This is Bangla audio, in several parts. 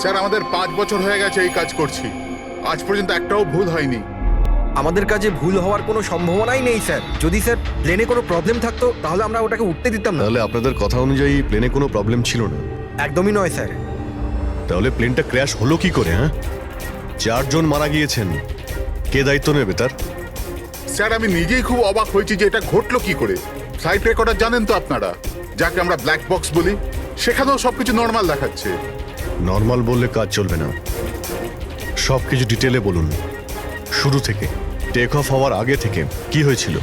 স্যার আমাদের 5 বছর হয়ে গেছে এই কাজ করছি, আজ পর্যন্ত একটাও ভুল হয়নি। আমাদের কাজে ভুল হওয়ার কোনো সম্ভাবনাই নেই স্যার। যদি স্যার প্লেনে কোনো প্রবলেম থাকতো তাহলে আমরা ওটাকে উঠতে দিতাম না। তাহলে আপনাদের কথা অনুযায়ী প্লেনে কোনো প্রবলেম ছিল না? একদমই নয় স্যার। তাহলে প্লেনটা ক্র্যাশ হলো কি করে? হ্যাঁ, 4 জন মারা গিয়েছেন, কে দায়িত্ব নেবে তার? স্যার আমি নিজেই খুব অবাক হয়েছি যে এটা ঘটলো কি করে। ফ্লাইট রেকর্ডার জানেন তো আপনারা, যাকে আমরা ব্ল্যাক বক্স বলি, সেখানেও সবকিছু নর্মাল দেখাচ্ছে। নর্মাল বললে কাজ চলবে না, সব কিছু ডিটেলে বলুন, শুরু থেকে, টেক অফ হওয়ার আগে থেকে কি হয়েছিল?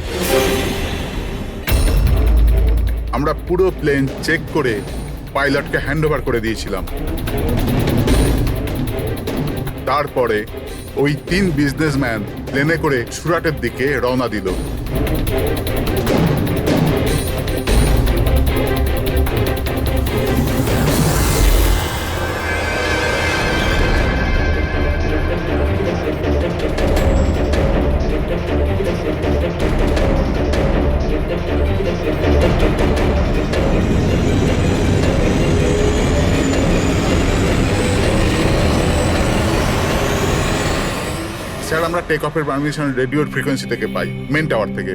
আমরা পুরো প্লেন চেক করে পাইলটকে হ্যান্ডওভার করে দিয়েছিলাম। তারপরে ওই 3 বিজনেসম্যান প্লেনে করে সুরাটের দিকে রওনা দিল। স্যার আমরা টেক অফের পারমিশন রেডিওর ফ্রিকোয়েন্সি থেকে পাই, মেন টাওয়ার থেকে।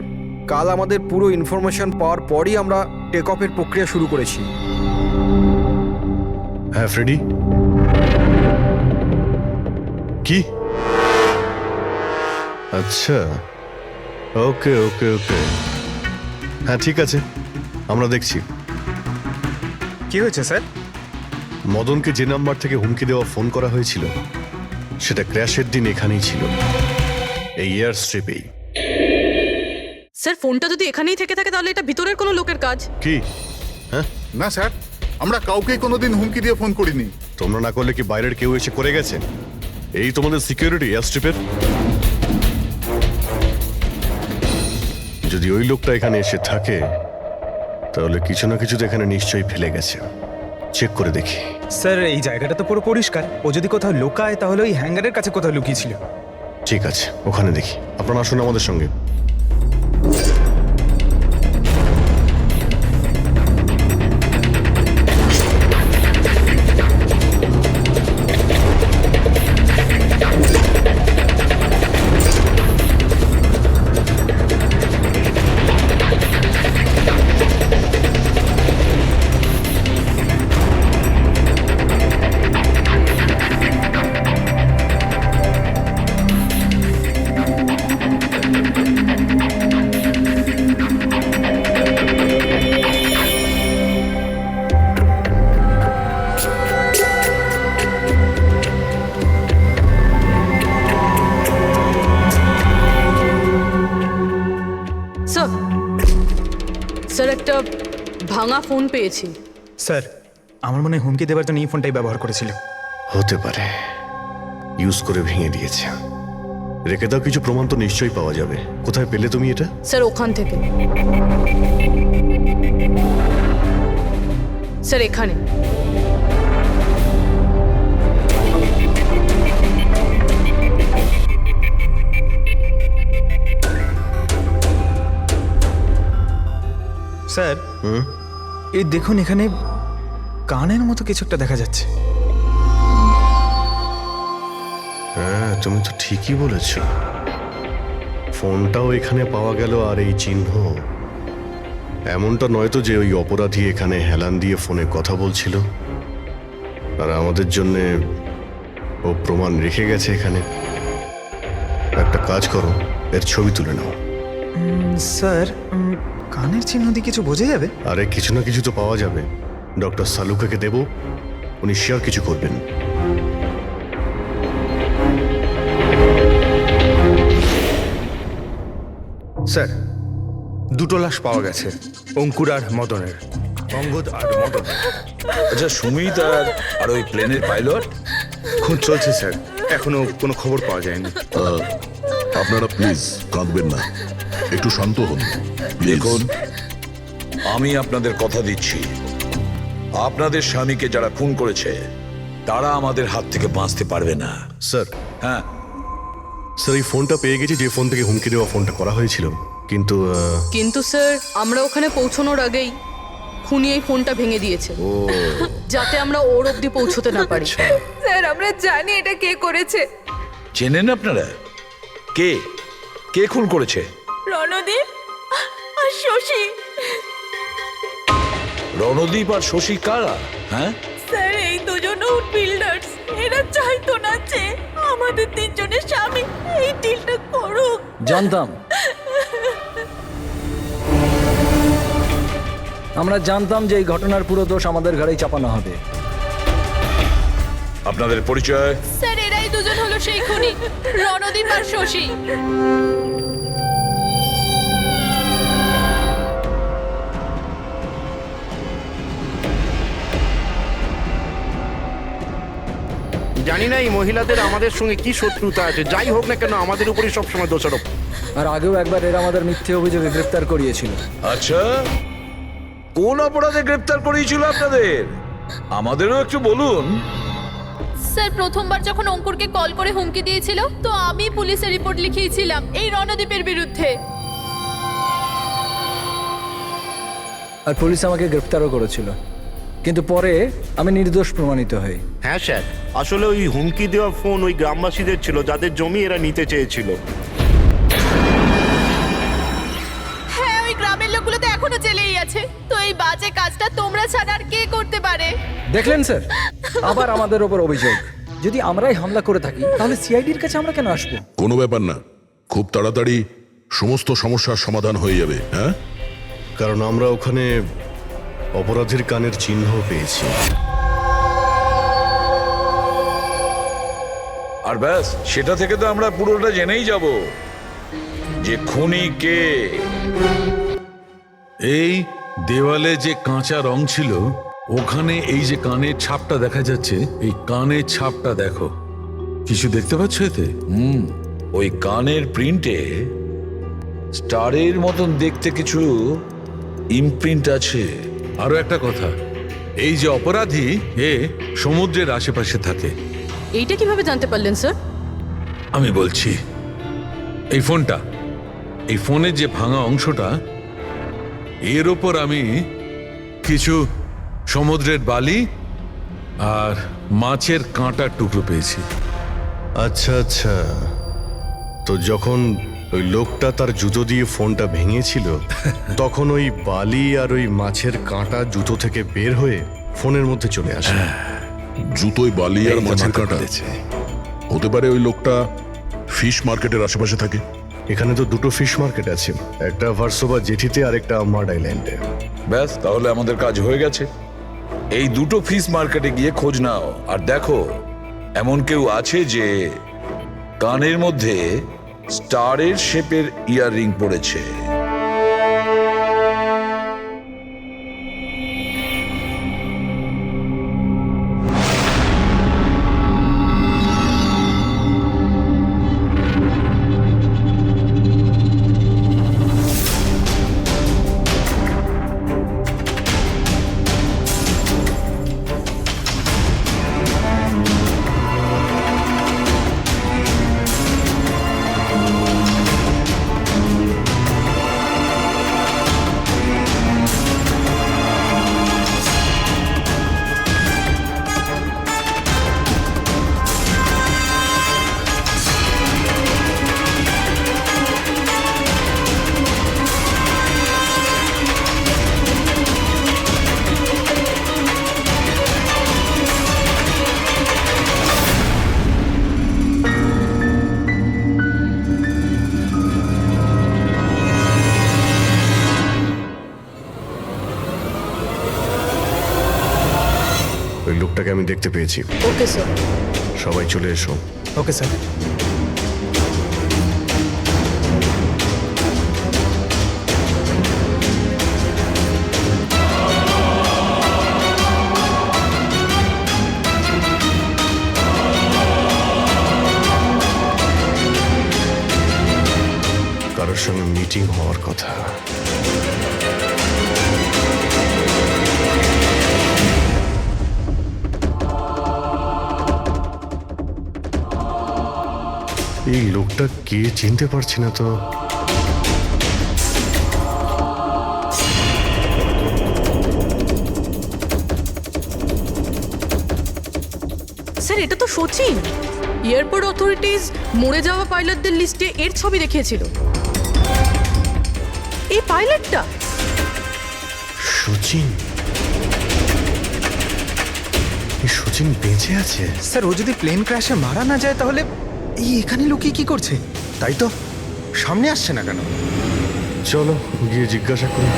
কাল আমাদের পুরো ইনফরমেশন পাওয়ার পরই আমরা টেক অফের প্রক্রিয়া শুরু করেছি। হ্যাঁ ফ্রেডি, কি? আচ্ছা, ওকে ওকে ওকে, হ্যাঁ ঠিক আছে, আমরা দেখছি। কি হয়েছে স্যার? মদনকে যে নাম্বার থেকে হুমকি দেওয়া ফোন করা হয়েছিল সেটা ক্র্যাশের দিন এখানেই ছিল, এই এয়ার স্ট্রিপেই। স্যার ফোনটা যদি এখানেই থেকে থাকে তাহলে এটা ভিতরের কোনো লোকের কাজ। কি? হ্যাঁ, না স্যার, আমরা কাউকেই কোনোদিন হুমকি দিয়ে ফোন করিনি। তোমরা না করলে কি বাইরের কেউ এসে করে গেছে? এই তোমাদের সিকিউরিটি এয়ার স্ট্রিপের? যদি ওই লোকটা এখানে এসে থাকে তাহলে কিছু না কিছু তো এখানে নিশ্চয়ই ফেলে গেছে, চেক করে দেখি। স্যার এই জায়গাটা তো পুরো পরিষ্কার, ও যদি কোথাও লুকায় তাহলে ওই হ্যাঙ্গারের কাছে কোথাও লুকিয়েছিল। ঠিক আছে, ওখানে দেখি। আপনারা আসুন আমাদের সঙ্গে। স্যার স্যার একটা ভাঙা ফোন পেয়েছি। স্যার আমার মনে হয় হুমকি দেওয়ার জন্য এই ফোনটাই ব্যবহার করেছিল। হতে পারে, ইউজ করে ভেঙে দিয়েছে। রেখে দাও, কিছু প্রমাণ তো নিশ্চয়ই পাওয়া যাবে। কোথায় পেলে তুমি এটা? স্যার ওখান থেকে। স্যার এখানে। স্যার এই দেখুন, এখানে কানের মতো কিছু একটা দেখা যাচ্ছে। হ্যাঁ, তুমি তো ঠিকই বলেছ। ফোনটাও এখানে পাওয়া গেল, আর এই চিহ্ন। এমনটা নয় তো যে ওই অপরাধী এখানে হেলান দিয়ে ফোনে কথা বলছিল আর আমাদের জন্য ও প্রমাণ রেখে গেছে এখানে। একটা কাজ করো, এর ছবি তুলে নাও। স্যার কানের চিহ্ন দিয়ে কিছু বোঝা যাবে? আরে কিছু না কিছু তো পাওয়া যাবে। ডক্টর সালুকাকে দেব, উনি শিওর কিছু করবেন। স্যার 2টো লাশ পাওয়া গেছে, অঙ্কুর আর মদনের। অঙ্গদ আর মদন। আচ্ছা সুমিত আর ওই প্লেনের পাইলট? খুঁজ চলছে স্যার, এখনো কোনো খবর পাওয়া যায়নি। আপনারা প্লিজ কাঁদবেন না, একটু শান্ত হন। দেখুন, আমি আপনাদের কথা দিচ্ছি, আপনাদের স্বামীকে যারা খুন করেছে তারা আমাদের হাত থেকে বাঁচতে পারবে না। স্যার, হ্যাঁ স্যার এই ফোনটা পেয়ে গেছি যে ফোন থেকে হুমকি দেওয়া ফোনটা করা হয়েছিল, কিন্তু কিন্তু স্যার আমরা ওখানে পৌঁছানোর আগেই খুনি এই ফোনটা ভেঙে দিয়েছে যাতে আমরা ওর অবধি পৌঁছতে না পারি। স্যার আমরা জানি এটা কে করেছে। চেনেন আপনারা কে কে খুন করেছে? রণদীপ আর শশী। রণদীপ আর শশী কারা? হ্যাঁ, স্যার এই দুজন উড বিল্ডার্স। এরা চাইতো না যে আমাদের তিনজনের স্বামী এই ডিলটা করুক। জানতাম, আমরা জানতাম যে এই ঘটনার পুরো দোষ আমাদের ঘাড়েই চাপানো হবে। আপনাদের পরিচয়? স্যার এরাই দুজন হলো সেই খুনি, রণদীপ আর শশী। জানি না এই মহিলাদের আমাদের সঙ্গে কি শত্রুতা আছে, যাই হোক না কেন আমাদের উপরই সবসময় দোষারোপ। আর আগেও একবার এরা আমাদের মিথ্যে অভিযোগে গ্রেফতার করিয়েছিল। আচ্ছা, কোন অপরাধে গ্রেফতার করিয়েছিল আপনাদের? আমাদেরও একটু বলুন। স্যার প্রথমবার যখন অঙ্কুরকে কল করে হুমকি দিয়েছিল তো আমি পুলিশে রিপোর্ট লিখিয়েছিলাম এই রণদীপের বিরুদ্ধে। আর পুলিশ আমাকে গ্রেফতারও করেছিল, কিন্তু পরে আমি নির্দোষ প্রমাণিত হই। হ্যাঁ স্যার, আসলে ওই হুমকি দেওয়া ফোন ওই গ্রামবাসীদের ছিল যাদের জমি এরা নিতে চেয়েছিল। হ্যাঁ ওই গ্রামের লোকগুলো তো এখনো জেলেই আছে, তো এই বাজে কাজটা তোমরা ছাড়া আর কে করতে পারে? দেখলেন স্যার, আবার আমাদের ওপর অভিযোগ। যদি আমরাই হামলা করে থাকি তাহলে সিআইডির কাছে আমরা কেন আসবো? কোনো ব্যাপার না, খুব তাড়াতাড়ি সমস্ত সমস্যার সমাধান হয়ে যাবে। হ্যাঁ, কারণ আমরা ওখানে অপরাধীর কানের চিহ্ন পেয়েছি। আর ব্যাস, সেটা থেকে তো আমরা পুরোটা জেনেই যাব যে খুনি কে। এই দেওয়ালে যে কাঁচা রং ছিল ওখানে এই যে কানের ছাপটা দেখা যাচ্ছে, এই কানের ছাপটা দেখো, কিছু দেখতে পাচ্ছ এতে? ওই কানের প্রিন্টে স্টারের মতন দেখতে কিছু ইমপ্রিন্ট আছে। আরো একটা কথা, এই যে অপরাধী এ সমুদ্রের আশেপাশে থাকে। এইটা কিভাবে জানতে পারলেন স্যার? আমি বলছি, এই ফোনটা, এই ফোনের যে ভাঙা অংশটা, এর ওপর আমি কিছু সমুদ্রের বালি আর মাছের কাঁটার টুকরো পেয়েছি। আচ্ছা আচ্ছা, তো যখন ওই লোকটা তার জুতো দিয়ে ফোনটা ভেঙেছিল তখন ওই বালি আর ওই মাছের কাঁটা জুতো থেকে বের হয়ে ফোনের মধ্যে চলে আসে। জুতোয় বালি আর এই তো মাছের মাথা কাঁটা। খুলেছে। হতে পারে ওই লোকটা ফিশ মার্কেটের আশেপাশে থাকে। এখানে তো দুটো ফিশ মার্কেট আছে, একটা ভার্সোবা জেটিতে আর একটা মার্ড আইল্যান্ডে। ব্যাস, তাহলে আমাদের কাজ হয়ে গেছে। এই দুটো ফিশ মার্কেটে গিয়ে খোঁজ নাও আর দেখো এমন কেউ আছে যে কানের মধ্যে স্টারের শেপের ইয়াররিং পড়েছে। ওই লোকটাকে আমি দেখতে পেয়েছি। Okay sir. সবাই চলে এসো। Okay sir. কারোর সঙ্গে মিটিং হওয়ার কথা। এই লোকটা কে চিনতে পারছি না তো। স্যার এটা তো সচিন। এয়ারপোর্ট অথরিটিজ মরে যাওয়া পাইলটদের লিস্টে এর ছবি দেখিয়েছিল। এই পাইলটটা সচিন, এই সচিন বেঁচে আছে? স্যার ও যদি প্লেন ক্র্যাশে মারা না যায় তাহলে এই এখানে লুকিয়ে কি করছে? তাই তো, সামনে আসছে না কেন? চলো গিয়ে জিজ্ঞাসা করি।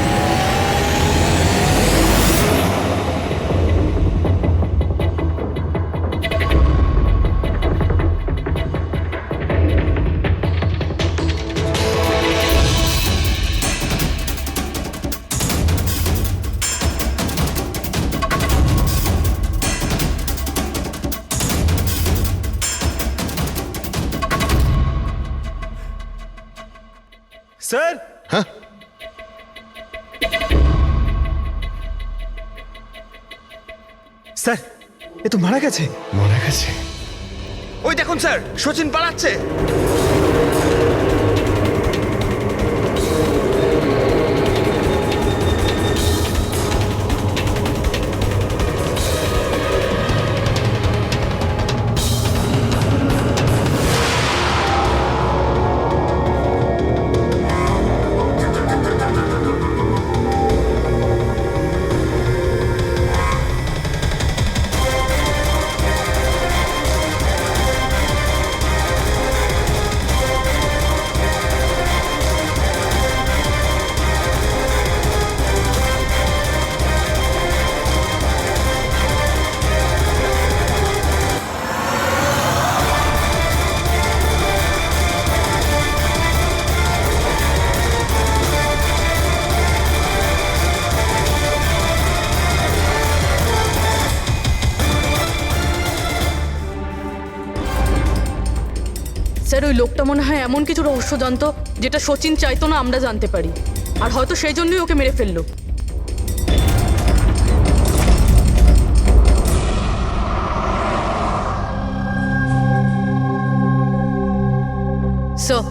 স্যার হ্যাঁ, স্যার এ তো মারা গেছে। মারা গেছে? ওই দেখুন স্যার, সচিন পালাচ্ছে। স্যার ওই লোকটা মনে হয় এমন কিছু রহস্য জানতো যেটা সচিন চাইতো না আমরা জানতে পারি, আর হয়তো সেই জন্যই ওকে মেরে ফেললো। স্যার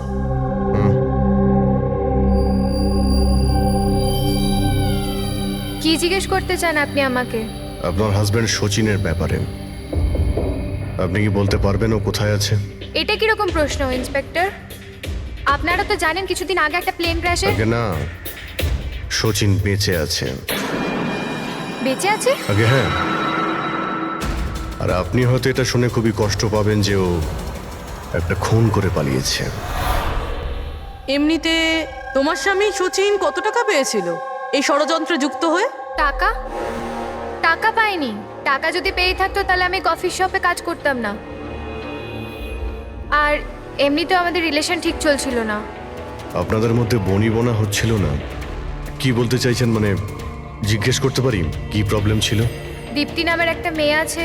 কি জিজ্ঞেস করতে চান আপনি আমাকে? আপনার হাজবেন্ড সচিনের ব্যাপারে। আপনি কি বলতে পারবেন ও কোথায় আছে? এটা কিরকম প্রশ্ন ইন্সপেক্টর? আপনারা তো জানেন কিছুদিন আগে একটা প্লেন ক্র্যাশে। আগে না, সচিন বেঁচে আছে। বেঁচে আছে? আগে হ্যাঁ। আর আপনি হয়তো এটা শুনে খুবই কষ্ট পাবেন যে ও একটা খুন করে পালিয়েছে। এমনিতে তোমার স্বামী সচিন কত টাকা পেয়েছিল এই ষড়যন্ত্রে যুক্ত হয়ে? টাকা? টাকা পাইনি। টাকা যদি পেয়ে থাকতো তাহলে আমি কফি শপে কাজ করতাম না। আর এমনিতেও আমাদের রিলেশন ঠিক চলছিল না। আপনাদের মধ্যে বনিবনা হচ্ছিল না? কি বলতে চাইছেন, মানে জিজ্ঞেস করতে পারি কি প্রবলেম ছিল? দীপ্তি নামের একটা মেয়ে আছে,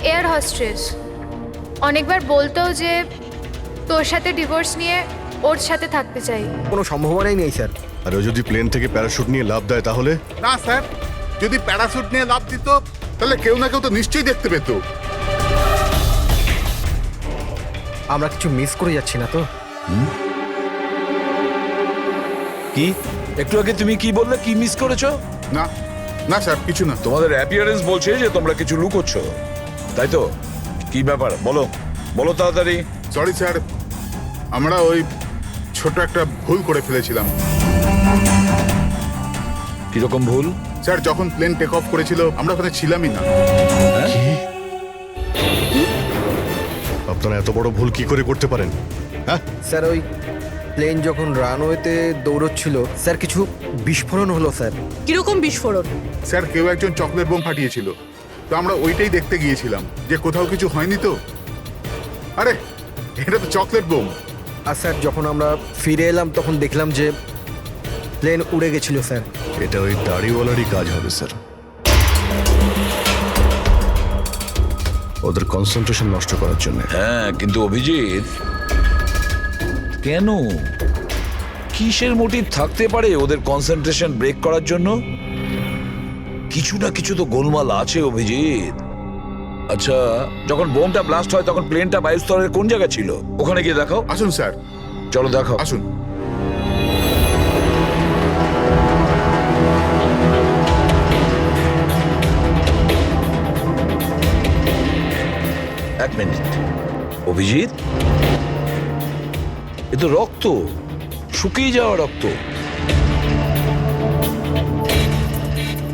এয়ার হোস্টেস। অনেকবার বলতো যে তোর সাথে ডিভোর্স নিয়ে ওর সাথে থাকতে চাই। কোনো সম্ভাবনাই নেই স্যার। আর ও যদি প্লেন থেকে প্যারাশুট নিয়ে লাফ দেয় তাহলে? না স্যার, যদি প্যারাসুট নিয়ে লাভ দিত তাহলে কেউ না কেউ তো নিশ্চয়ই দেখতে পেত। আমরা কিছু মিস করে যাচ্ছি না তো? কি একটু আগে তুমি কি বললে? কি মিস করেছো? না না স্যার, কিছু না। তোমাদের অ্যাপিয়ারেন্স বলছে যে তোমরা কিছু লুকোচ্ছ, তাই তো? কি ব্যাপার বলো, বলো তাড়াতাড়ি। সরি স্যার, আমরা ওই ছোট একটা ভুল করে ফেলেছিলাম। কিরকম ভুল? স্যার, যখন প্লেন টেক অফ করেছিল আমরা ওখানে ছিলামই না। আপনারা এত বড় ভুল কি করে করতে পারেন? হ্যাঁ স্যার ওই প্লেন যখন রানওয়েতে দৌড়চ্ছিল স্যার কিছু বিস্ফোরণ হলো স্যার। কিরকম বিস্ফোরণ? স্যার, কেউ একজন চকলেট বোম ফাটিয়েছিল, তো আমরা ওইটাই দেখতে গিয়েছিলাম যে কোথাও কিছু হয়নি তো। আরে এটা তো চকলেট বোম। আর স্যার যখন আমরা ফিরে এলাম তখন দেখলাম যে প্লেন উড়ে গেছিল স্যার। এটা ওই দাড়িওয়ালারই কাজ হবে স্যার। ওদের কনসেন্ট্রেশন নষ্ট করার জন্য। হ্যাঁ, কিন্তু অভিজিৎ, কেন? কিসের মোটিভ থাকতে পারে ওদের কনসেন্ট্রেশন ব্রেক করার জন্য? কিছু না কিছু তো গোলমাল আছে অভিজিৎ। আচ্ছা, যখন বোমটা ব্লাস্ট হয় তখন প্লেনটা বায়ুস্তরের কোন জায়গা ছিল? ওখানে গিয়ে দেখাও। আসুন স্যার। চলো দেখাও। আসুন। এক মিনিট, অভিজিৎ, এ তো রক্ত, শুকিয়ে যাওয়া রক্ত।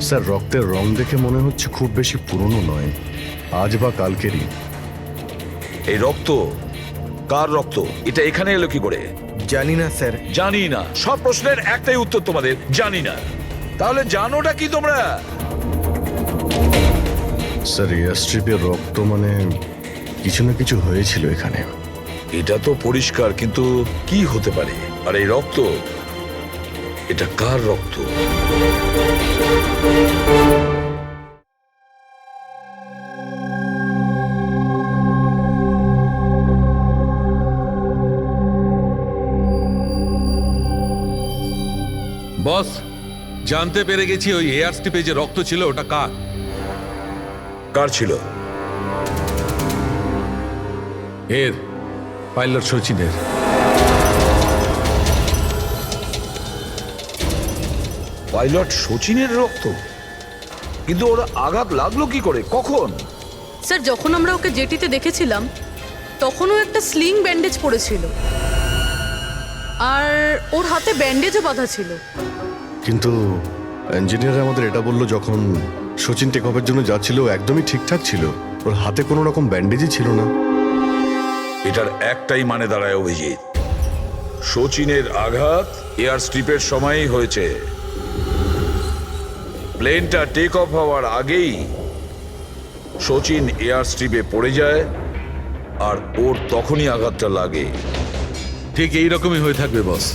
স্যার রক্তের রং দেখে মনে হচ্ছে খুব বেশি পুরনো নয়, আজ বা কালকেরই। এই রক্ত কার রক্ত? এটা এখানে এলো কি করে? জানি না স্যার। জানি না, সব প্রশ্নের একটাই উত্তর তোমাদের, জানি না। তাহলে জানোটা কি তোমরা? স্যার এয়ারস্ট্রিপের রক্ত মানে কিছু না কিছু হয়েছিল এখানে। এটা তো পরিষ্কার, কিন্তু কি হতে পারে? আর এই রক্ত, এটা কার রক্ত? বস, জানতে পেরে গেছি ওই এয়ার স্ট্রিপে যে রক্ত ছিল ওটা কার। কার ছিল? এর পাইলট সচিনের। পাইলট সচিনের রক্ত? কিন্তু ওরা আঘাত লাগলো কি করে, কখন? স্যার যখন আমরা ওকে জেটিতে দেখেছিলাম তখনও একটা স্লিং ব্যান্ডেজ পড়েছিল, আর ওর হাতে ব্যান্ডেজও বাঁধা ছিল। কিন্তু ইঞ্জিনিয়ার আমাদের এটা বললো যখন সচিন টেক অফের জন্য যাচ্ছিল ও একদমই ঠিকঠাক ছিল, ওর হাতে কোনো রকম ব্যান্ডেজই ছিল না। এটার একটাই মানে দাঁড়ায় অভিজিৎ, সচিনের আঘাত এয়ার স্ট্রিপের সময়ই হয়েছে। প্লেনটা টেক অফ হওয়ার আগেই সচিন এয়ার স্ট্রিপে পড়ে যায়, আর ওর তখনই আঘাতটা লাগে। ঠিক এইরকমই হয়ে থাকবে বস,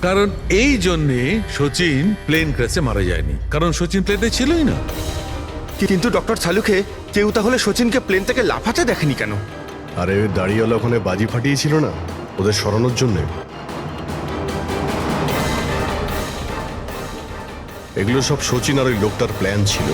কারণ এই জন্যে সচিন প্লেন ক্র্যাশে মারা যায়নি, কারণ সচিন প্লেনে ছিলই না। কিন্তু ডক্টর সালুকে কেউ তাহলে সচিনকে প্লেন থেকে লাফাতে দেখেনি কেন? আরে ওই দাঁড়িয়েওয়ালা ওখানে বাজি ফাটিয়েছিল না ওদের সরানোর জন্যে। এগুলো সব সচিন আর ওই লোকটার প্ল্যান ছিল।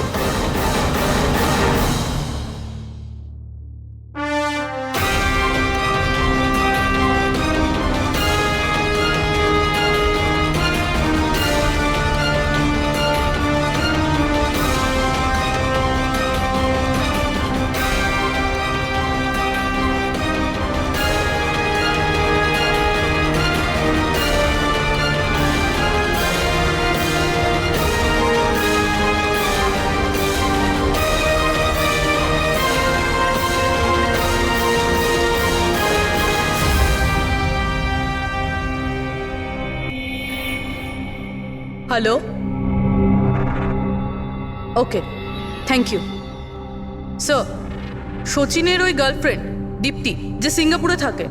Hello, okay, thank you sir. সচিনের ওই গার্লফ্রেন্ড দীপ্তি যে সিঙ্গাপুরে থাকে,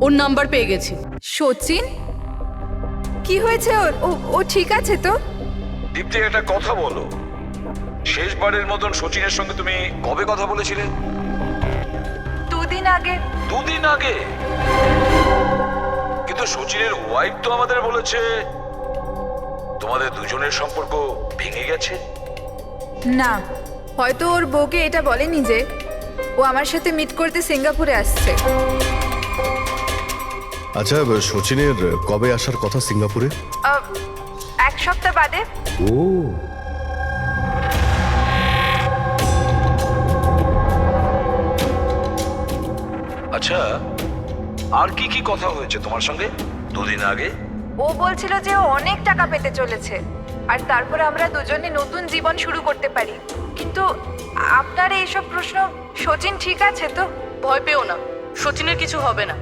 ওর নাম্বার পেয়ে গেছি। সচিন কি হয়েছে ওর? ও ঠিক আছে তো? দীপ্তি, একটা কথা বলো, শেষবারের মতন সচিনের সঙ্গে তুমি কবে কথা বলেছিলে? 2 দিন আগে। 2 দিন আগে? কিন্তু সচিনের ওয়াইফ তো আমাদের বলেছে তোমাদের দুজনের সম্পর্ক ভেঙে গেছে। না, হয়তো ওর বউকে এটা বলেনি যে ও আমার সাথে মিট করতে সিঙ্গাপুরে আসছে। আচ্ছা, সচিনের কবে আসার কথা সিঙ্গাপুরে? 1 সপ্তাহ বাদে। ও, আচ্ছা, আর কি কি কথা হয়েছে তোমার সঙ্গে 2 দিন আগে? ও বলছিল যে ও অনেক টাকা পেতে চলেছে, আর তারপরে আমরা দুজনে নতুন জীবন শুরু করতে পারি। কিন্তু আপনার এইসব প্রশ্ন, সচিন ঠিক আছে তো? ভয় পেও না, সচিনের কিছু হবে না,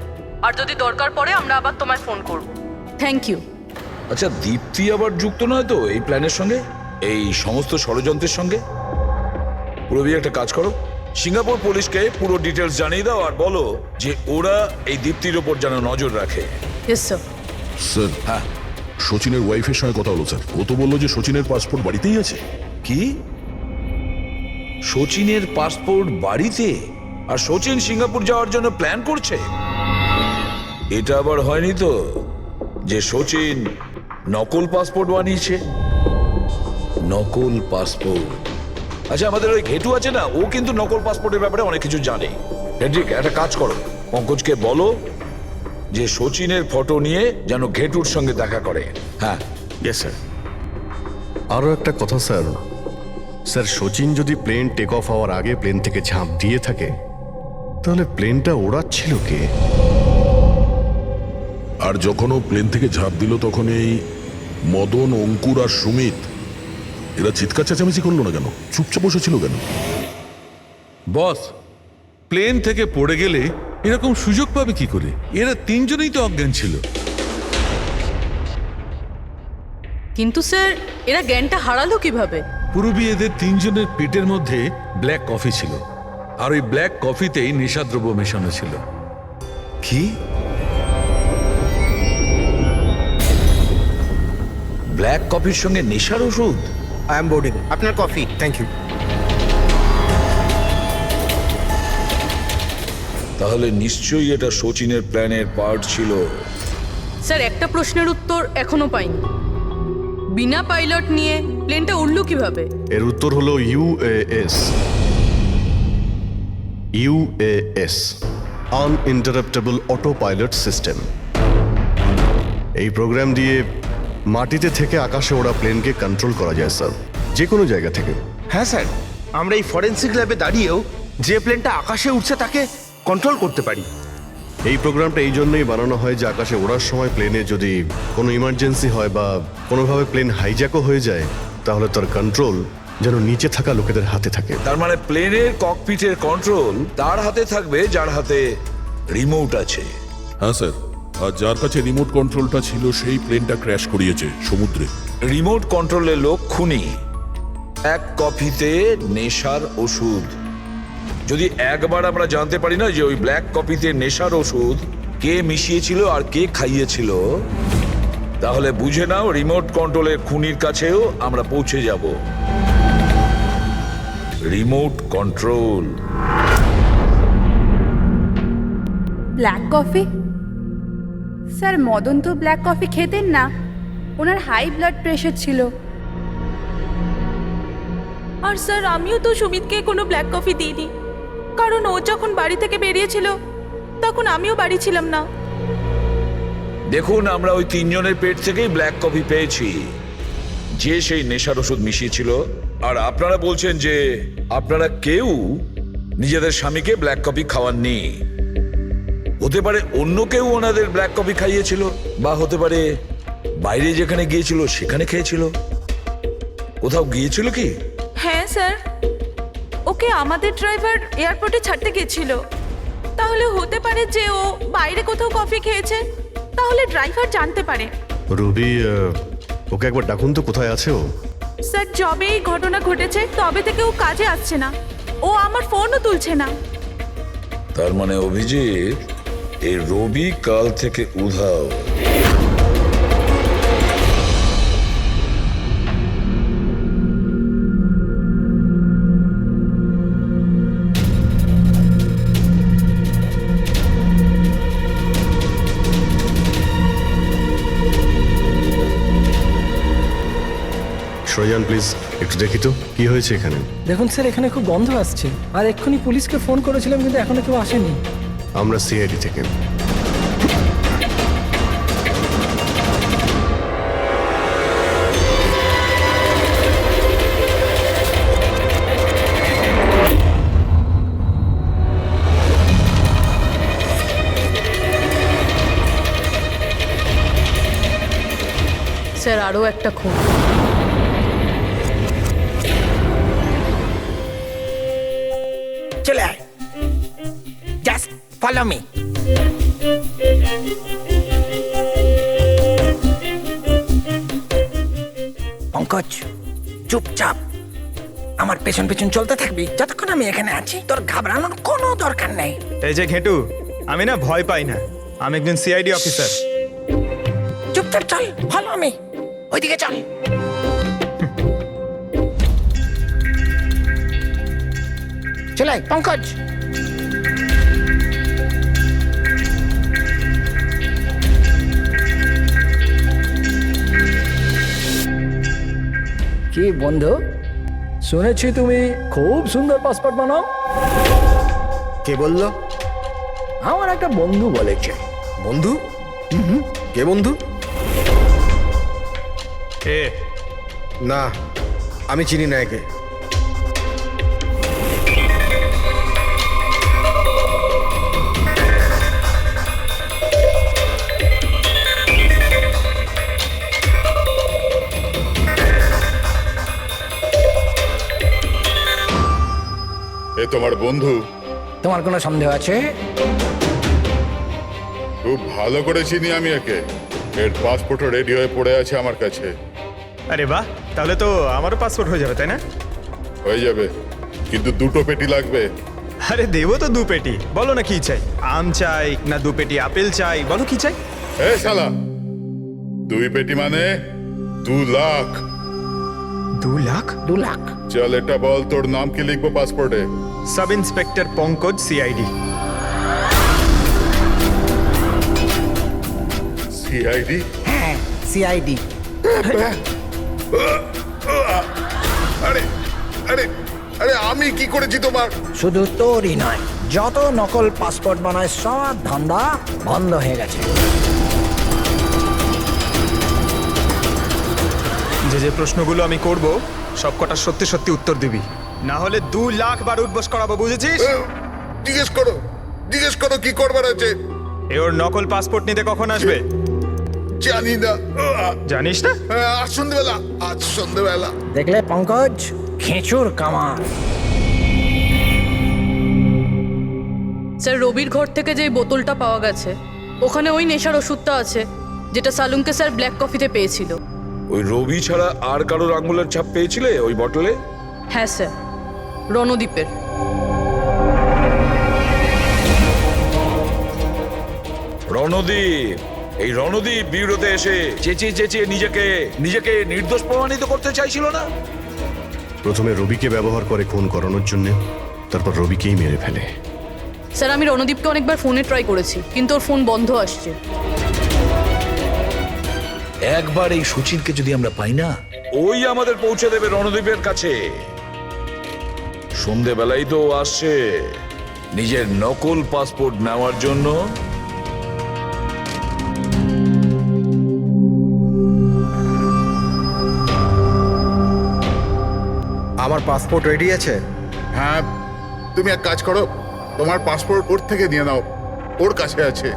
আর যদি দরকার পড়ে আমরা আবার তোমায় ফোন করব। Thank you. আচ্ছা, দীপ্তি আবার যুক্ত নয় তো এই প্ল্যানের সঙ্গে, এই সমস্ত ষড়যন্ত্রের সঙ্গে? পুরবি, একটা কাজ করো, সিঙ্গাপুর পুলিশকে পুরো ডিটেলস জানিয়ে দাও আর বলো যে ওরা এই দীপ্তির ওপর যেন নজর রাখে। Yes sir. স্যার, হ্যাঁ, সচিনের ওয়াইফের সঙ্গে কথা হলো স্যার। ও তো বললো যে সচিনের পাসপোর্ট বাড়িতেই আছে। কি? সচিনের পাসপোর্ট বাড়িতে? আর সচিন সিঙ্গাপুর যাওয়ার জন্য প্ল্যান করছে? এটা আবার হয়নি তো যে সচিন নকল পাসপোর্ট বানিয়েছে? নকল পাসপোর্ট? আচ্ছা, আমাদের ওই ঘেটু আছে না, ও কিন্তু নকল পাসপোর্টের ব্যাপারে অনেক কিছু জানে। হেড্রিক, একটা কাজ করো, পঙ্কজকে বলো যে সচিনের ফটো নিয়ে যেন ঘেটুর সঙ্গে দেখা করে। হ্যাঁ। Yes sir. আরও একটা কথা স্যার, স্যার সচিন যদি প্লেন টেক অফ হওয়ার আগে প্লেন থেকে ঝাঁপ দিয়ে থাকে তাহলে প্লেনটা ওড়াচ্ছিল কে? আর যখন ও প্লেন থেকে ঝাঁপ দিল তখন এই মদন, অঙ্কুর আর সুমিত এরা চিৎকার চেঁচামেচি করলো না কেন? চুপচাপ বসেছিল কেন? বস, প্লেন থেকে পড়ে গেলে এরকম সুযোগ পাবে কি করে? এরা তিনজনেই তো অজ্ঞান ছিল। কিন্তু স্যার এরা জ্ঞানটা হারালো কিভাবে? পূর্বী এদের তিনজনের পেটের মধ্যে ব্ল্যাক কফি ছিল, আর ওই ব্ল্যাক কফিতেই নেশাদ্রব্য মেশানো ছিল। কি? ব্ল্যাক কফির সঙ্গে নেশার ওষুধ? I am boarding. আপনার কফি। Thank you. তাহলে নিশ্চয়ই এটা শচীনের প্ল্যানের পার্ট ছিল। স্যার একটা প্রশ্নের উত্তর এখনো পাইনি। বিনা পাইলট নিয়ে প্লেনটা উড়লো কিভাবে? এর উত্তর হলো UAS. UAS, আনইন্টারাপ্টেবল auto pilot system. এই প্রোগ্রাম দিয়ে মাটিতে থেকে আকাশে ওড়া প্লেনকে কন্ট্রোল করা যায় স্যার, যে কোনো জায়গা থেকে। হ্যাঁ স্যার, আমরা এই ফরেন্সিক ল্যাবে দাঁড়িয়েও যে প্লেনটা আকাশে উঠছে তাকে কন্ট্রোল করতে পারি। এই প্রোগ্রামটা এই জন্যই বানানো হয় যে আকাশে ওড়ার সময় প্লেনে যদি কোনো ইমার্জেন্সি হয় বা কোনোভাবে প্লেন হাইজ্যাকও হয়ে যায়, তাহলে তার কন্ট্রোল যেন নিচে থাকা লোকেদের হাতে থাকে। তার মানে প্লেনের ককপিটের কন্ট্রোল তার হাতে থাকবে যার হাতে রিমোট আছে। হ্যাঁ স্যার, আর যার কাছে রিমোট কন্ট্রোলটা ছিল সেই প্লেনটা ক্র্যাশ করিয়েছে সমুদ্রে। রিমোট কন্ট্রোলের লোক খুনি, এক কফিতে নেশার ওষুধ। যদি একবার আমরা জানতে পারি না যে ওই ব্ল্যাক কফিতে নেশার ওষুধ কে মিশিয়েছিল আর কে খাইয়েছিল, তাহলে বুঝে নাও রিমোট কন্ট্রোলের খুনির কাছেও আমরা পৌঁছে যাব। Remote control. Black coffee? Sir Madan তো ব্ল্যাক কফি খেতেন না, ওনার হাই ব্লাড প্রেশার ছিল। আর স্যার আমিও তো সুমিতকে কোনো ব্ল্যাক কফি দিইনি, কারণ ও যখন বাড়ি থেকে বেরিয়েছিল তখন আমিও বাড়ি ছিলাম না। দেখুন, আমরা ওই তিনজনের পেট থেকেই ব্ল্যাক কফি পেয়েছি, যে সেই নেশার ওষুধ মিশিয়েছিল। আর আপনারা বলছেন যে আপনারা কেউ নিজেদের স্বামীকে ব্ল্যাক কফি খাওয়াননি। হতে পারে অন্য কেউ ওনাদের ব্ল্যাক কফি খাইয়েছিল, বা হতে পারে বাইরে যেখানে গিয়েছিল সেখানে খেয়েছিল। কোথাও গিয়েছিল কি? হ্যাঁ স্যার, ওকে আমাদের ড্রাইভার এয়ারপোর্টে ছাড়তে গিয়েছিল। তাহলে হতে পারে যে ও বাইরে কোথাও কফি খেয়েছে, তাহলে ড্রাইভার জানতে পারে। রবি, ওকে একবার ডাকুন তো, কোথায় আছে ও? স্যার যবে এই ঘটনা ঘটেছে তবে থেকে ও কাজে আসছে না, ও আমার ফোনও তুলছে না। তার মানে অভিজিৎ, এই রবি কাল থেকে উধাও। সরজান প্লিজ একটু দেখি তো কি হয়েছে এখানে। দেখুন স্যার, এখানে খুব গন্ধ আসছে, আর এক্ষুনি পুলিশকে ফোন করেছিলাম কিন্তু এখনো কেউ আসেনি। আমরা সিআইডি থেকে। স্যার আরও একটা খুন। চলে আয়, জাস্ট ফলো মি। পঙ্কজ, চুপচাপ আমার পেছন পেছন চলতে থাকবি যতক্ষণ আমি এখানে আছি। তোর ঘাবড়ানোর কোনো দরকার নেই। এই যে ঘেটু, আমি না ভয় পাই না, আমি একজন সিআইডি অফিসার। চুপচাপ চল, ফলো মি, ওইদিকে চল। চলে আয় পঙ্কজ। কি বন্ধু, শুনেছি তুমি খুব সুন্দর পাসপোর্ট বানাও। কে বললো? আমার একটা বন্ধু বলেছে। বন্ধু? কে বন্ধু? না, আমি চিনি না একে। এ তোমার বন্ধু? তোমার কোনো সন্দেহ আছে? খুব ভালো করে চিনি আমি একে। এর পাসপোর্টও রেডি হয়ে পড়ে আছে আমার কাছে। আরে বাহ, তাহলে তো আমারও পাসপোর্ট হয়ে যাবে, তাই না? হয়ে যাবে, কিন্তু 2টো পেটি লাগবে। আরে দেবো তো 2 পেটি। বলো না কি চাই, আম চাই না 2 পেটি আপেল চাই, বলো কি চাই? এ শালা, 2 পেটি মানে 2 লাখ। 2 লাখ? 2 লাখ। চল এটা বল, তোর নাম কি লিখবো পাসপোর্টে? Sub inspector Pankaj, CID. CID? হ্যাঁ, সিআইডি। আরে আরে আরে, আমি কি করেছি তোমার? শুধু তোরই নয়, যত নকল পাসপোর্ট বানায় সব ধান্দা বন্ধ হয়ে গেছে। যে যে প্রশ্নগুলো আমি করব সব কটা সত্যি সত্যি উত্তর দিবি, না হলে 2 লাখ বার উঠবস করাবো, বুঝেছিস? জিজ্ঞেস করো, জিজ্ঞেস করো কি করবার আছে। এ ওর নকল পাসপোর্ট নিতে কখন আসবে? জানি না। জানিস না? আজ সন্ধ্যেবেলা, আজ সন্ধ্যেবেলা। দেখলে পঙ্কজ, খেঁচুর কামার। স্যার, রবির ঘর থেকে যে বোতলটা পাওয়া গেছে ওখানে ওই নেশার ওষুধটা আছে যেটা সালুমকে স্যার ব্ল্যাক কফিতে পেয়েছিল। ওই রবি ছাড়া আর কারোর আঙুলের ছাপ পেয়েছিলে ওই বটলে? হ্যাঁ স্যার, রণদ্বীপের। রণদীপ, এই রণদীপ বিউরোতে এসে চেঁচিয়ে চেঁচিয়ে নিজেকে নিজেকে নির্দোষ প্রমাণিত করতে চাইছিল না? প্রথমে রবিকে ব্যবহার করে খুন করানোর জন্য, তারপর রবিকেই মেরে ফেলে। স্যার, আমি রণদীপকে অনেকবার ফোনে ট্রাই করেছি, কিন্তু ওর ফোন বন্ধ আসছে। একবার এই সুচিরকে যদি আমরা পাই না, ওই আমাদের পৌঁছে দেবে রণদীপের কাছে। সন্ধেবেলায় তো ও আসছে নিজের নকল পাসপোর্ট নেওয়ার জন্য। আমার পাসপোর্ট রেডি আছে? হ্যাঁ, তুমি এক কাজ করো, তোমার পাসপোর্ট ওর থেকে নিয়ে নাও, ওর কাছে আছে।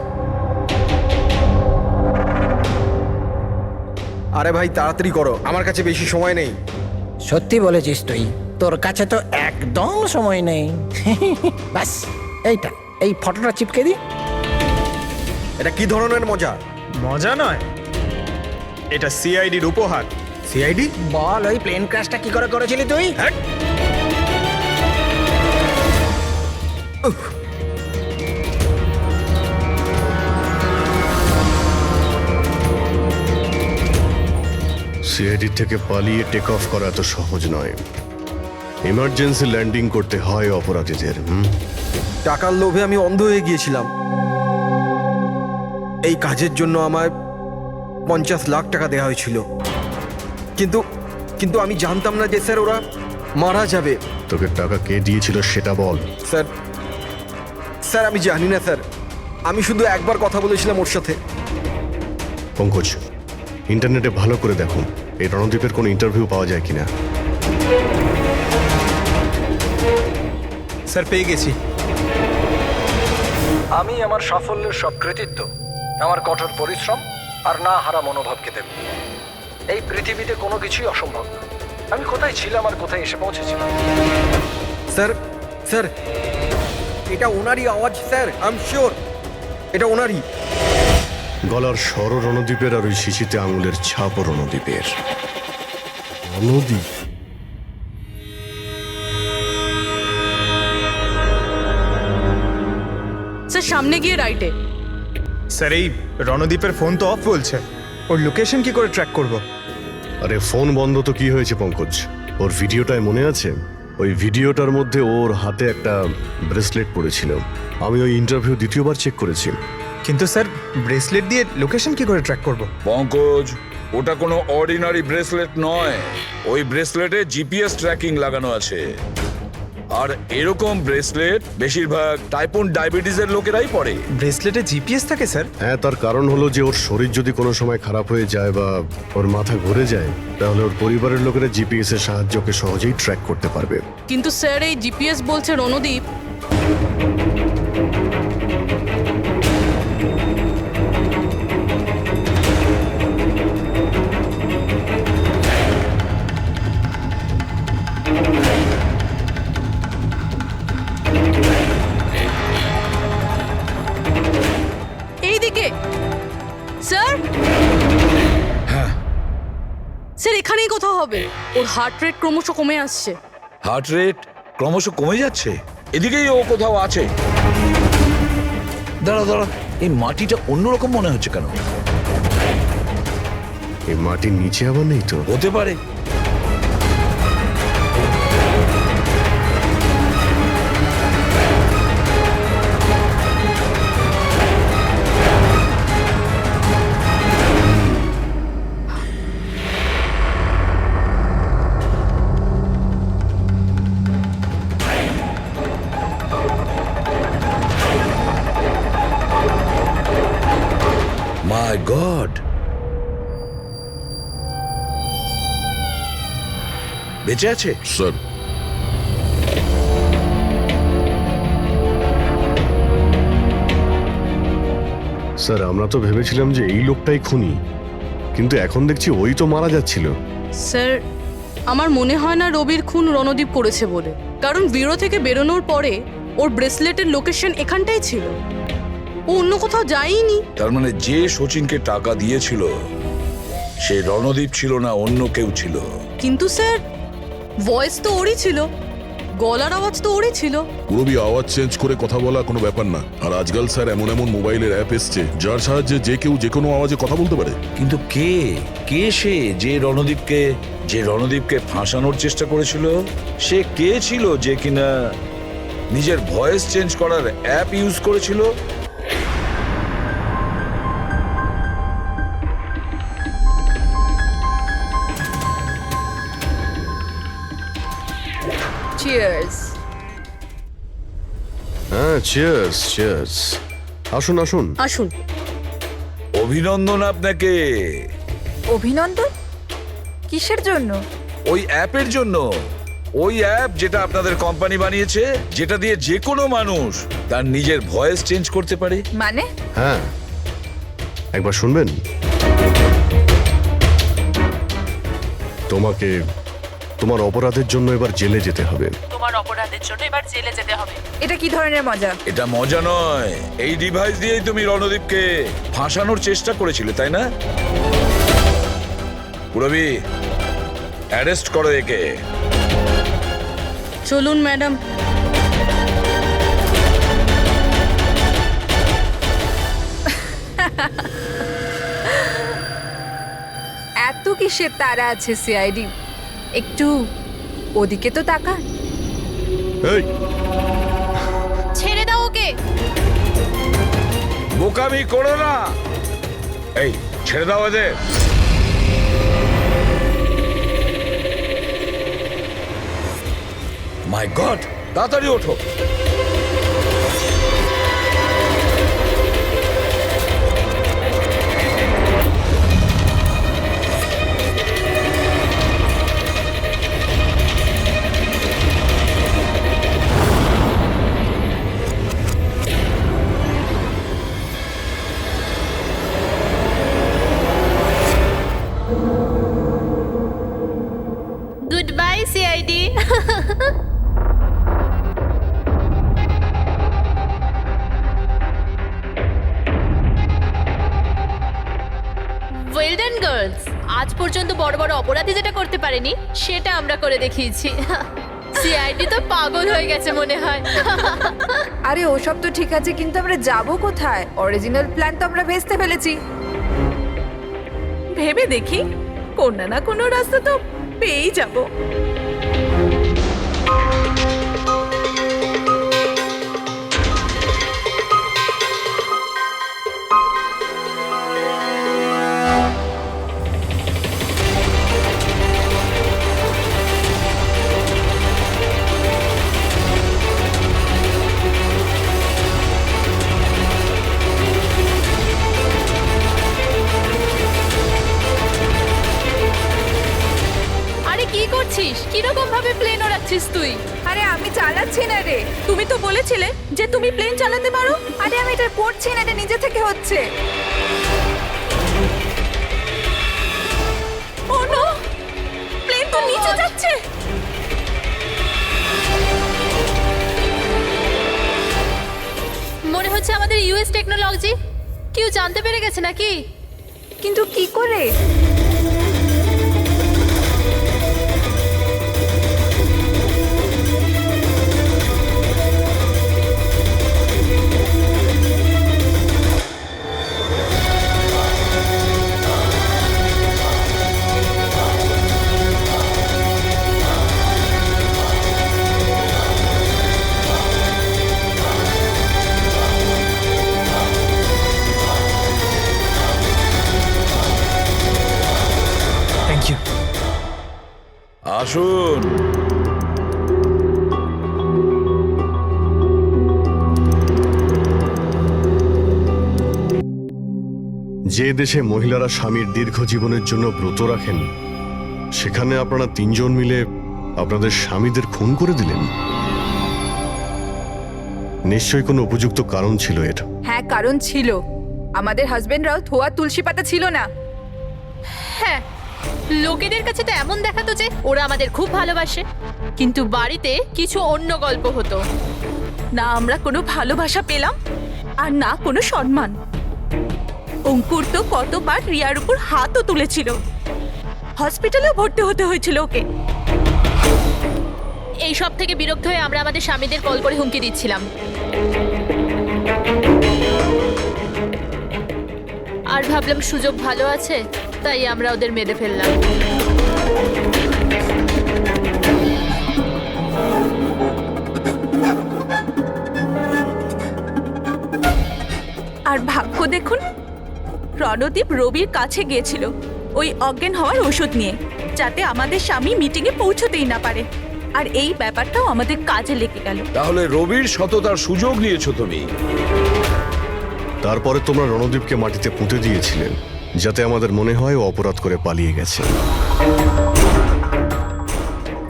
আরে ভাই তাড়াতাড়ি করো, আমার কাছে বেশি সময় নেই। সত্যি বলেছিস তুই, তোর কাছে তো একদম সময় নেই। ব্যাস, এইটা, এই ফটোটা চিপকে দি। এটা কি ধরনের মজা? মজা নয়, এটা সিআইডির উপহার। সিআইডি? বল, ওই প্লেন ক্র্যাশটা কি করে করেছিলি তুই? সিআইডি থেকে পালিয়ে টেক অফ করা এত সহজ নয়। ইমার্জেন্সি ল্যান্ডিং করতে হয় অপরাধীদের। টাকার লোভে আমি অন্ধ হয়ে গিয়েছিলাম। এই কাজের জন্য আমায় 50 লাখ টাকা দেওয়া হয়েছিল, কিন্তু কিন্তু আমি জানতাম না যে স্যার ওরা মারা যাবে। তোকে টাকা কে দিয়েছিল সেটা বল। স্যার স্যার আমি জানি না স্যার, আমি শুধু একবার কথা বলেছিলাম ওর সাথে। পঙ্কজ, ইন্টারনেটে ভালো করে দেখো এই রণদীপের কোনো ইন্টারভিউ পাওয়া যায় কিনা। স্যার, পেয়ে গেছি। আমি আমার সাফল্যের সব কৃতিত্ব আমার কঠোর পরিশ্রম আর না হারা মনোভাবকে দেব। এই পৃথিবীতে কোনো কিছুই অসম্ভব না। আমি কোথায় ছিলাম আর কোথায় এসে পৌঁছেছিলাম। স্যার স্যার, এটা ওনারই আওয়াজ স্যার, আই এম শিওর এটা ওনারই। গলার স্বর রণদীপের আর ওই শিশিতে আঙুলের ছাপও রণদীপের। রণদীপ? স্যার, সামনে গিয়ে রাইটে। স্যার, এই রণদীপের ফোন তো অফ বলছে, ওর লোকেশন কি করে ট্র্যাক করব? আরে ফোন বন্ধ তো কি হয়েছে পঙ্কজ, ওর ভিডিওটায় মনে আছে? ওই ভিডিওটার মধ্যে ওর হাতে একটা ব্রেসলেট পড়েছিল। আমি ওই ইন্টারভিউ দ্বিতীয়বার চেক করেছি। কিন্তু স্যার, ব্রেসলেট দিয়ে লোকেশন কি করে ট্র্যাক করব? পঙ্কজ, ওটা কোনো অর্ডিনারি ব্রেসলেট নয়। ওই ব্রেসলেটে জিপিএস ট্র্যাকিং লাগানো আছে। আর এরকম ব্রেসলেট বেশিরভাগ টাইপ 1 ডায়াবেটিসের লোকেরাই পরে। ব্রেসলেটে জিপিএস থাকে স্যার? হ্যাঁ, তার কারণ হলো যে ওর শরীর যদি কোনো সময় খারাপ হয়ে যায় বা ওর মাথা ঘুরে যায়, তাহলে ওর পরিবারের লোকেরা জিপিএস এর সাহায্যকে সহজেই ট্র্যাক করতে পারবে। কিন্তু স্যার, এই জিপিএস বলছে রণদীপ। হবে? ওর হার্ট রেট ক্রমশ কমে আসছে। হার্ট রেট ক্রমশ কমে যাচ্ছে, এদিকেই ও কোথাও আছে। দাঁড়া দাঁড়া, এই মাটিটা অন্যরকম মনে হচ্ছে কেন? এই মাটির নিচে আবার নেই তো? হতে পারে। মাই গড, বেঁচে আছে? স্যার, স্যার আমরা তো ভেবেছিলাম যে এই লোকটাই খুনি, কিন্তু এখন দেখছি ওই তো মারা যাচ্ছিল। স্যার, আমার মনে হয় না রবির খুন রণদীপ করেছে বলে, কারণ ব্যুরো থেকে বেরোনোর পরে ওর ব্রেসলেটের লোকেশন এখানটাই ছিল, ও অন্য কোথাও যায়নি। তার মানে যে শচীনকে টাকা দিয়েছিল সে রণদীপ ছিল না, অন্য কেউ ছিল। কিন্তু স্যার, ভয়েস তো ওরই ছিল, গলার আওয়াজ তো ওরই ছিল। পুরবি আওয়াজ চেঞ্জ করে কথা বলা কোনো ব্যাপার না। আর আজকাল স্যার এমন এমন মোবাইলের অ্যাপ এসছে যার সাহায্যে যে কেউ যে কোনো আওয়াজে কথা বলতে পারে। কিন্তু কে কে সে যে রণদীপকে ফাঁসানোর চেষ্টা করেছিল? সে কে ছিল যে কিনা নিজের ভয়েস চেঞ্জ করার অ্যাপ ইউজ করেছিল? চিয়ার্স। হ্যাঁ, চিয়ার্স চিয়ার্স। আসুন আসুন আসুন। অভিনন্দন আপনাকে। অভিনন্দন? কিসের জন্য? ওই অ্যাপের জন্য। ওই অ্যাপ যেটা আপনাদের কোম্পানি বানিয়েছে, যেটা দিয়ে যে কোনো মানুষ তার নিজের ভয়েস চেঞ্জ করতে পারে। মানে? হ্যাঁ, একবার শুনবেন? তোমাকে তোমার অপরাধের জন্য এবার জেলে যেতে হবে। তোমার অপরাধের জন্য এবার জেলে যেতে হবে? এটা কি ধরনের মজা? এটা মজা নয়, এই ডিভাইস দিয়েই তুমি রণদীপকে ফাঁসানোর চেষ্টা করেছিলে, তাই না? পুরবি, অ্যারেস্ট করো একে। চলুন ম্যাডাম। এত কিসের তারা আছে সিআইডি? একটু ওদিকে তো তাকান। এই, ছেড়ে দাও ওকে। বোকামি করো না। এই, ছেড়ে দাও এদের। মাই গড, তাড়াতাড়ি ওঠো। Good bye CID. Well done girls, আজ পর্যন্ত বড় বড় অপরাধী যেটা করতে পারেনি সেটা আমরা করে দেখিয়েছি। সিআইডি তো পাগল হয়ে গেছে মনে হয়। আরে ওসব তো ঠিক আছে, কিন্তু আমরা যাব কোথায়? অরিজিনাল প্ল্যান তো আমরা ভেস্তে ফেলেছি। ভেবে দেখি, কোনো না কোনো রাস্তা তো পেয়েই যাব। কিরকম ভাবে প্লেন ওড়াচ্ছিস তুই? আরে আমি চালাচ্ছি না রে। তুমি তো বলেছিলে যে তুমি প্লেন চালাতে পারো। আরে আমি এটা করছি না, এটা নিজে থেকে হচ্ছে। ও নো, প্লেন তো নিচে যাচ্ছে। মনে হচ্ছে আমাদের ইউএস টেকনোলজি কেউ জানতে পেরে গেছে নাকি? কিন্তু কি করে? যে দেশে মহিলারা স্বামীর দীর্ঘ জীবনের জন্য ব্রত রাখেন, সেখানে আপনারা তিনজন মিলে আপনাদের স্বামীদের খুন করে দিলেন। নিশ্চয়ই কোনো উপযুক্ত কারণ ছিল এর। হ্যাঁ, কারণ ছিল। আমাদের হাজবেন্ডরাও ধোয়া তুলসী পাতা ছিল না। হ্যাঁ, লোকেদের কাছে তো এমন দেখাতো যে ওরা আমাদের খুব ভালোবাসে, কিন্তু বাড়িতে কিছু অন্য গল্প হতো। না আমরা কোনো ভালোবাসা পেলাম, আর না কোনো সম্মান। অঙ্কুর তো কতবার রিয়ার উপর হাতও তুলেছিল, হসপিটালেও ভর্তি হতে হয়েছিল ওকে। এই সব থেকে বিরক্ত হয়ে আমরা আমাদের স্বামীদের কল করে হুমকি দিচ্ছিলাম, আর ভাবলাম সুযোগ ভালো আছে, তাই আমরা ওদের মেরে ফেললাম। আর ভাগ্য দেখুন, রণদীপ রবির কাছে গিয়েছিল ওই অজ্ঞান হওয়ার ওষুধ নিয়ে, যাতে আমাদের স্বামী মিটিংয়ে পৌঁছতেই না পারে। আর এই ব্যাপারটাও আমাদের কাজে লেগে গেল। তাহলে রবির সততার সুযোগ নিয়েছো তুমি। তারপরে তোমরা রণদীপকে মাটিতে পুঁতে দিয়েছিলেন, যাতে আমাদের মনে হয় ও অপরাধ করে পালিয়ে গেছে।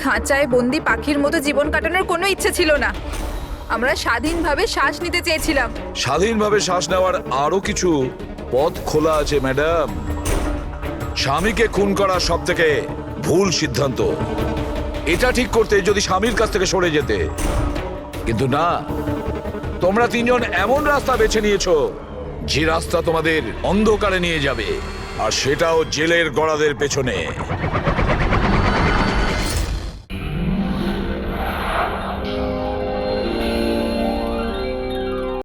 খাঁচায় বন্দি পাখির মতো জীবন কাটানোর কোনো ইচ্ছে ছিল না। আমরা স্বাধীনভাবে শ্বাস নিতে চেয়েছিলাম। স্বাধীনভাবে শ্বাস নেওয়ার আরো কিছু পথ খোলা আছে ম্যাডাম। স্বামীকে খুন করা সব থেকে ভুল সিদ্ধান্ত। এটা ঠিক করতে যদি স্বামীর কাছ থেকে সরে যেতে, কিন্তু না, তোমরা তিনজন এমন রাস্তা বেছে নিয়েছো যে রাস্তা তোমাদের অন্ধকারে নিয়ে যাবে, আর সেটাও জেলের গড়াদের পেছনে।